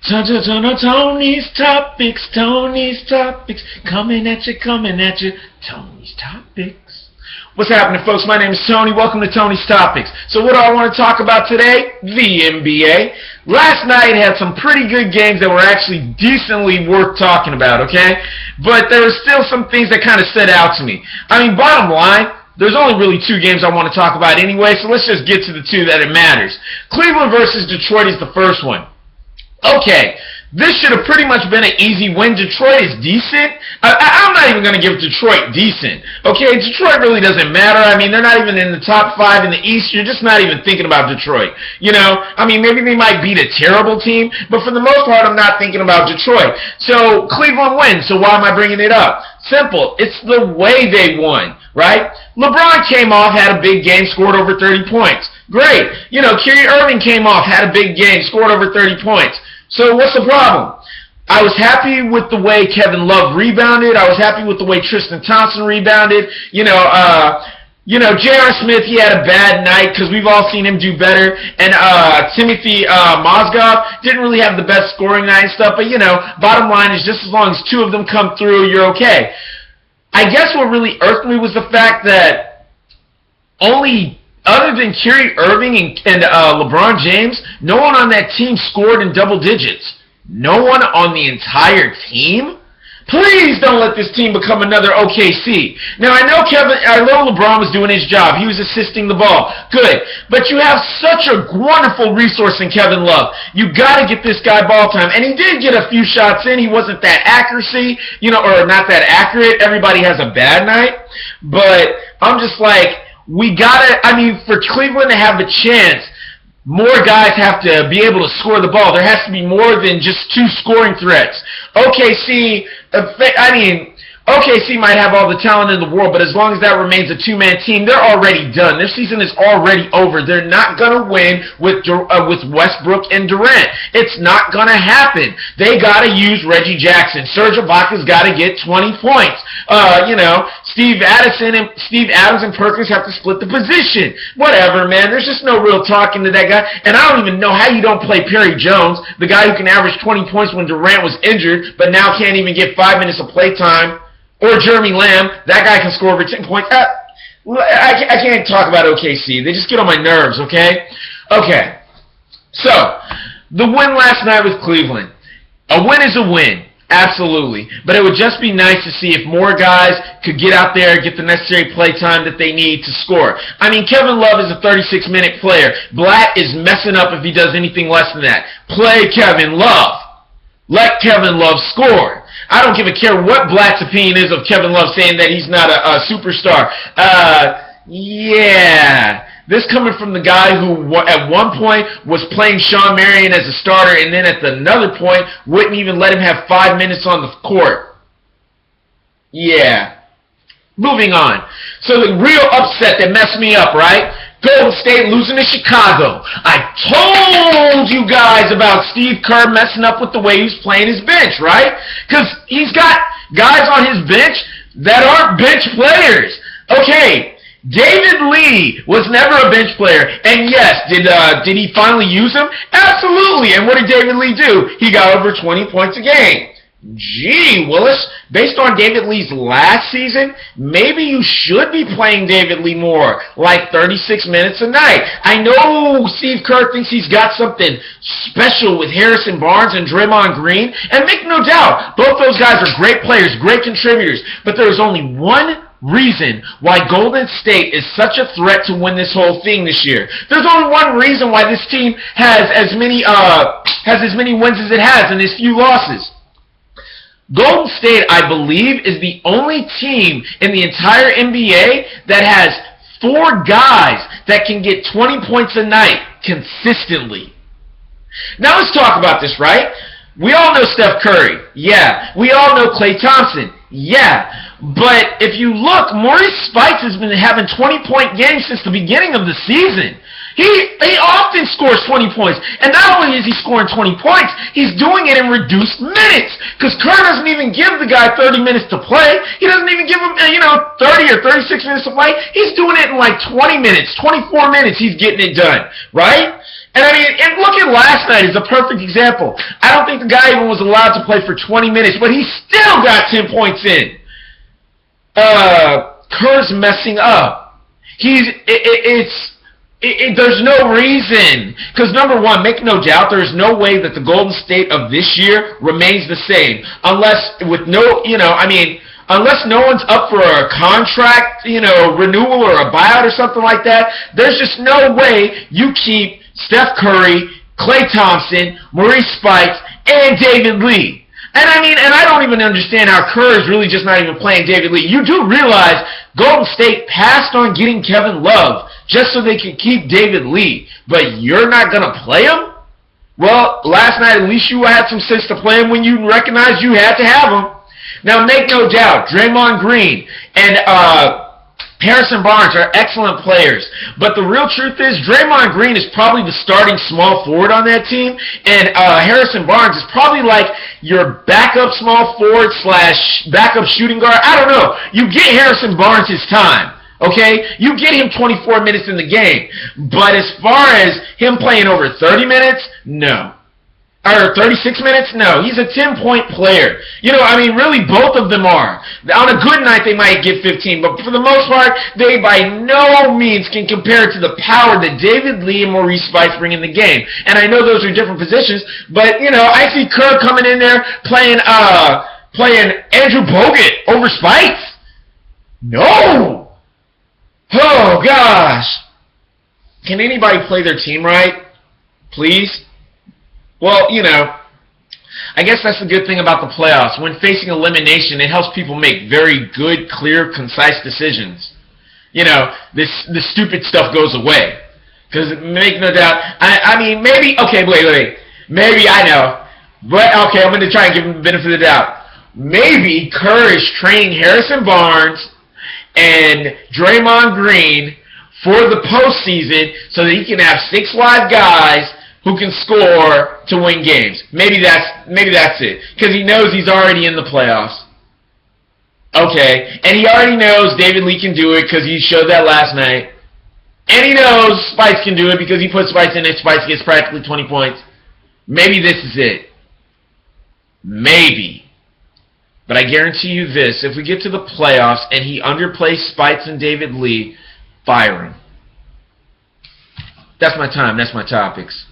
Tony's Topics, Tony's Topics, coming at you, Tony's Topics. What's happening, folks? My name is Tony. Welcome to Tony's Topics. So what do I want to talk about today? The NBA. Last night had some pretty good games that were actually decently worth talking about, okay? But there were still some things that kind of stood out to me. I mean, bottom line, there's only really two games I want to talk about anyway, so let's just get to the two that it matters. Cleveland versus Detroit is the first one. Okay, this should have pretty much been an easy win. Detroit is decent. I'm not even going to give Detroit decent. Okay, Detroit really doesn't matter. I mean, they're not even in the top 5 in the East. You're just not even thinking about Detroit. You know, I mean, maybe they might beat a terrible team, but for the most part, I'm not thinking about Detroit. So Cleveland wins, so why am I bringing it up? Simple. It's the way they won, right? LeBron came off, had a big game, scored over 30 points. Great. You know, Kerr Irving came off, had a big game, scored over 30 points. So what's the problem? I was happy with the way Kevin Love rebounded. I was happy with the way Tristan Thompson rebounded. J.R. Smith, he had a bad night because we've all seen him do better. And Timothy Mozgov didn't really have the best scoring night and stuff. But, bottom line is just as long as two of them come through, you're okay. I guess what really irked me was the fact that other than Kerr Irving and LeBron James, no one on that team scored in double digits. No one on the entire team? Please don't let this team become another OKC. Now, I know LeBron was doing his job. He was assisting the ball. Good. But you have such a wonderful resource in Kevin Love. You got to get this guy ball time. And he did get a few shots in. He wasn't that accuracy, or not that accurate. Everybody has a bad night. But I'm just like, for Cleveland to have a chance, more guys have to be able to score the ball. There has to be more than just two scoring threats. OKC might have all the talent in the world, but as long as that remains a two-man team, they're already done. Their season is already over. They're not going to win with Westbrook and Durant. It's not going to happen. They got to use Reggie Jackson. Serge Ibaka's got to get 20 points. Steve Adams and Perkins have to split the position. Whatever, man. There's just no real talking to that guy. And I don't even know how you don't play Perry Jones, the guy who can average 20 points when Durant was injured, but now can't even get 5 minutes of play time. Or Jeremy Lamb, that guy can score over 10 points. I can't talk about OKC. They just get on my nerves, okay? Okay. So, the win last night with Cleveland. A win is a win. Absolutely. But it would just be nice to see if more guys could get out there and get the necessary play time that they need to score. I mean, Kevin Love is a 36-minute player. Blatt is messing up if he does anything less than that. Play Kevin Love. Let Kevin Love score. I don't give a care what Blatt's opinion is of Kevin Love saying that he's not a superstar. This coming from the guy who at one point was playing Shawn Marion as a starter and then at another point wouldn't even let him have 5 minutes on the court. Yeah. Moving on. So the real upset that messed me up, right? Golden State losing to Chicago. I told you guys about Steve Kerr messing up with the way he's playing his bench, right? Because he's got guys on his bench that aren't bench players. Okay, David Lee was never a bench player. And yes, did he finally use him? Absolutely. And what did David Lee do? He got over 20 points a game. Gee, Willis, based on David Lee's last season, maybe you should be playing David Lee more, like 36 minutes a night. I know Steve Kerr thinks he's got something special with Harrison Barnes and Draymond Green, and make no doubt, both those guys are great players, great contributors, but there is only one reason why Golden State is such a threat to win this whole thing this year. There's only one reason why this team has as many wins as it has and as few losses. Golden State, I believe, is the only team in the entire NBA that has 4 guys that can get 20 points a night consistently. Now let's talk about this, right? We all know Steph Curry. Yeah. We all know Klay Thompson. Yeah. But if you look, Maurice Spikes has been having 20-point games since the beginning of the season. He often scores 20 points. And not only is he scoring 20 points, he's doing it in reduced minutes. Because Kerr doesn't even give the guy 30 minutes to play. He doesn't even give him, 30 or 36 minutes to play. He's doing it in like 20 minutes, 24 minutes he's getting it done, right? And I mean, and look at last night as a perfect example. I don't think the guy even was allowed to play for 20 minutes, but he still got 10 points in. Kerr's messing up. There's no reason. Because number one, make no doubt, there's no way that the Golden State of this year remains the same. Unless no one's up for a contract, renewal or a buyout or something like that, there's just no way you keep Steph Curry, Klay Thompson, Maurice Spikes, and David Lee. And I don't even understand how Kerr is really just not even playing David Lee. You do realize Golden State passed on getting Kevin Love just so they could keep David Lee. But you're not going to play him? Well, last night at least you had some sense to play him when you recognized you had to have him. Now, make no doubt, Draymond Green and Harrison Barnes are excellent players. But the real truth is Draymond Green is probably the starting small forward on that team. And Harrison Barnes is probably like your backup small forward / backup shooting guard. I don't know. You get Harrison Barnes his time. Okay? You get him 24 minutes in the game. But as far as him playing over 30 minutes, no. Or 36 minutes? No. He's a 10-point player. Really both of them are. On a good night, they might get 15, but for the most part, they by no means can compare to the power that David Lee and Maurice Spikes bring in the game. And I know those are different positions, but, I see Kerr coming in there playing Andrew Bogut over Spikes. No! Oh, gosh. Can anybody play their team right? Please? Well, I guess that's the good thing about the playoffs. When facing elimination, it helps people make very good, clear, concise decisions. This stupid stuff goes away. Because make no doubt, maybe, okay, wait. Maybe I know. But, okay, I'm going to try and give him the benefit of the doubt. Maybe Kerr is training Harrison Barnes and Draymond Green for the postseason so that he can have 6 live guys who can score to win games. Maybe that's it. Because he knows he's already in the playoffs. Okay. And he already knows David Lee can do it because he showed that last night. And he knows Spikes can do it because he put Spikes in it. Spikes gets practically 20 points. Maybe this is it. Maybe. But I guarantee you this. If we get to the playoffs and he underplays Spikes and David Lee, fire him. That's my time. That's my topics.